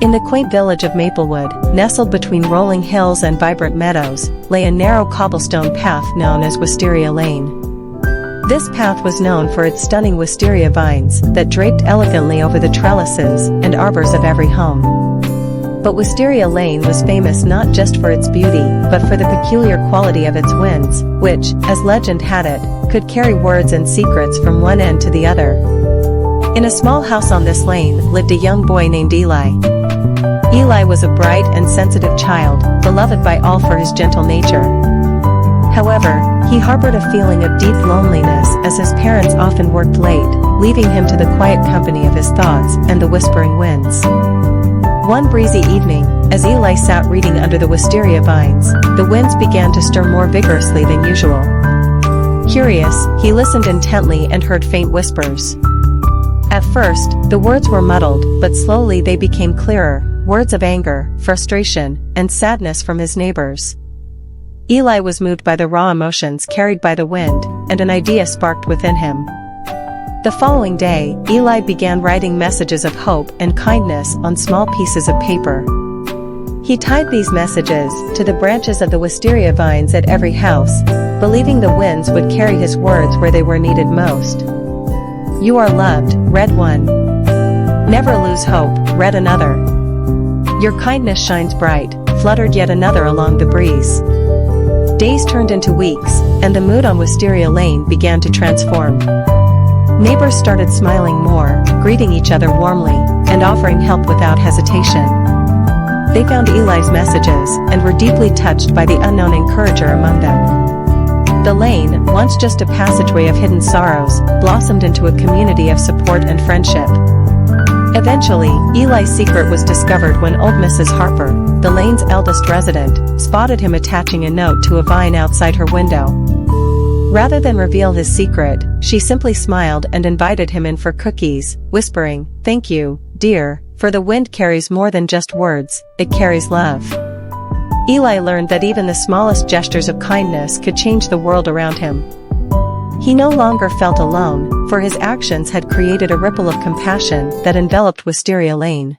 In the quaint village of Maplewood, nestled between rolling hills and vibrant meadows, lay a narrow cobblestone path known as Wisteria Lane. This path was known for its stunning wisteria vines that draped elegantly over the trellises and arbors of every home. But Wisteria Lane was famous not just for its beauty, but for the peculiar quality of its winds, which, as legend had it, could carry words and secrets from one end to the other. In a small house on this lane lived a young boy named Eli. Eli was a bright and sensitive child, beloved by all for his gentle nature. However, he harbored a feeling of deep loneliness as his parents often worked late, leaving him to the quiet company of his thoughts and the whispering winds. One breezy evening, as Eli sat reading under the wisteria vines, the winds began to stir more vigorously than usual. Curious, he listened intently and heard faint whispers. At first, the words were muddled, but slowly they became clearer, words of anger, frustration, and sadness from his neighbors. Eli was moved by the raw emotions carried by the wind, and an idea sparked within him. The following day, Eli began writing messages of hope and kindness on small pieces of paper. He tied these messages to the branches of the wisteria vines at every house, believing the winds would carry his words where they were needed most. "You are loved," read one. "Never lose hope," read another. "Your kindness shines bright," fluttered yet another along the breeze. Days turned into weeks, and the mood on Wisteria Lane began to transform. Neighbors started smiling more, greeting each other warmly, and offering help without hesitation. They found Eli's messages and were deeply touched by the unknown encourager among them. The lane, once just a passageway of hidden sorrows, blossomed into a community of support and friendship. Eventually, Eli's secret was discovered when old Mrs. Harper, the lane's eldest resident, spotted him attaching a note to a vine outside her window. Rather than reveal his secret, she simply smiled and invited him in for cookies, whispering, "Thank you, dear, for the wind carries more than just words, it carries love." Eli learned that even the smallest gestures of kindness could change the world around him. He no longer felt alone, for his actions had created a ripple of compassion that enveloped Wisteria Lane.